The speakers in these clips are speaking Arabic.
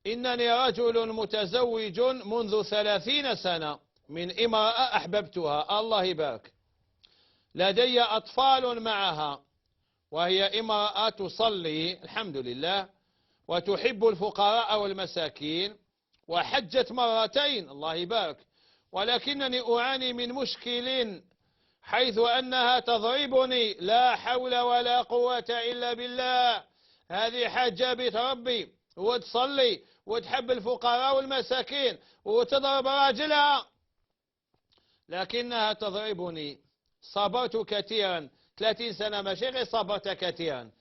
إنني رجل متزوج منذ 30 سنة من امرأة أحببتها، الله يبارك، لدي أطفال معها، وهي امرأة تصلي الحمد لله وتحب الفقراء والمساكين، وحجت مرتين الله يبارك، ولكنني أعاني من مشكل حيث أنها تضربني، لا حول ولا قوة إلا بالله. هذه حاجة بتربي وتصلي وتحب الفقراء والمساكين وتضرب راجلها، لكنها تضربني. صبرت كثيرا 30 سنة، ماشي غير صبرت كثيرا،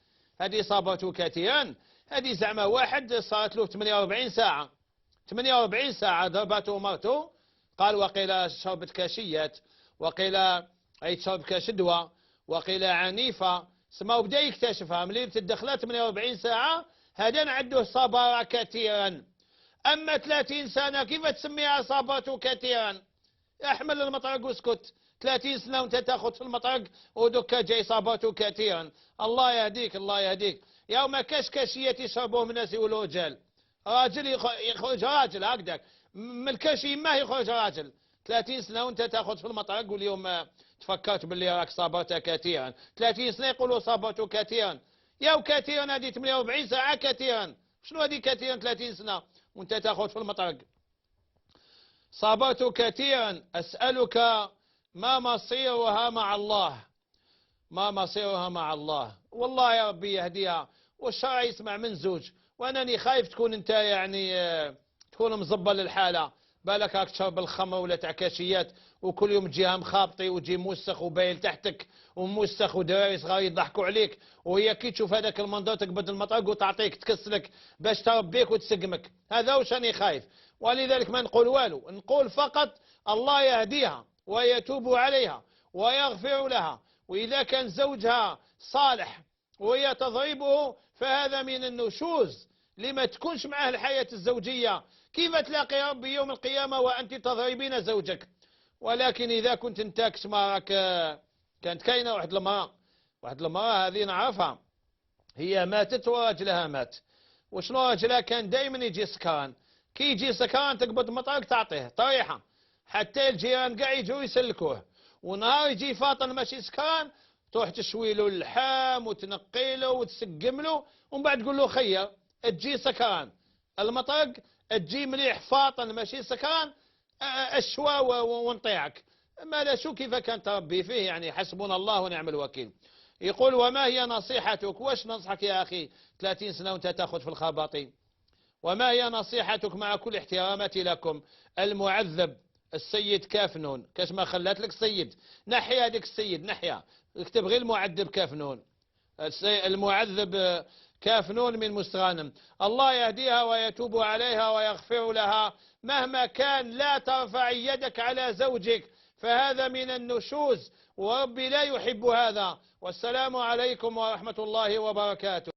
هذه صبرت كثيرا، هذه زعما واحد صارت له 48 ساعة، 48 ساعة ضربته مرته، قال وقيل شربت كاشيات، وقيل أي تشرب كشدوة، وقيل عنيفة، سما وبدا يكتشفها ملي تدخلها 48 ساعة، هذا نعده صبر كثيرا. أما 30 سنة كيف تسميها صبرت كثيرا؟ احمل المطرق واسكت، 30 سنة وانت تاخذ في المطرق ودكا جاي صبرت كثيرا. الله يهديك الله يهديك. يوم كشكشية يشربوه من الناس يقولوا رجال، راجل يخرج راجل هكذاك، من الكشي ما يخرج راجل. 30 سنة وانت تاخذ في المطرق واليوم تفكرت باللي راك صبرت كثيرا. 30 سنة يقولوا صبرت كثيرا، يا كثيرا هذه 48 ساعة كثيرا، شنو هذه كثيرا 30 سنة وانت تاخذ في المطرق؟ صبرت كثيرا. أسألك ما مصيرها مع الله؟ ما مصيرها مع الله؟ والله يا ربي يهديها، والشرع يسمع من زوج، وأنني خايف تكون أنت يعني تكون مزبل الحالة، بالك راك تشرب الخمر ولا تاع كاشيات وكل يوم تجيها مخابطي وتجي موسخ وبايل تحتك وموسخ ودراري صغار يضحكوا عليك، وهي كي تشوف هذاك المنظر تقبض المطرق وتعطيك تكسلك باش تربيك وتسقمك. هذا واش راني خايف، ولذلك ما نقول والو، نقول فقط الله يهديها ويتوب عليها ويغفر لها، وإذا كان زوجها صالح وهي تضربه فهذا من النشوز، لما تكونش معه الحياة الزوجية. كيف تلاقي ربي يوم القيامة وأنت تضربين زوجك؟ ولكن إذا كنت انت كشما راك، كانت كاينة واحد المرأة هذه نعرفها، هي ماتت وراجلها مات، وشنو راجلها كان دائما يجي سكران، كي يجي سكران تقبض مطرق تعطيه طريحة حتى الجيران كاع يجوا يسلكوه، ونهار يجي فاطن ماشي سكران تروح تشوي له اللحم وتنقي له وتسقم له، ومن بعد تقول له خير تجي سكران المطرق، تجي مليح فاطن ماشي سكران الشوا ونطيعك. ما لا شو كيف كان تربي فيه، يعني حسبنا الله ونعم الوكيل. يقول وما هي نصيحتك؟ واش ننصحك يا أخي 30 سنة وانت تاخذ في الخباطي؟ وما هي نصيحتك مع كل احتراماتي لكم؟ المعذب السيد كافنون، كاش ما خلات لك السيد، نحي هذيك السيد نحيا، اكتب غير المعذب كافنون، المعذب كافنون من مستغانم. الله يهديها ويتوب عليها ويغفر لها، مهما كان لا ترفع يدك على زوجك، فهذا من النشوز وربي لا يحب هذا. والسلام عليكم ورحمة الله وبركاته.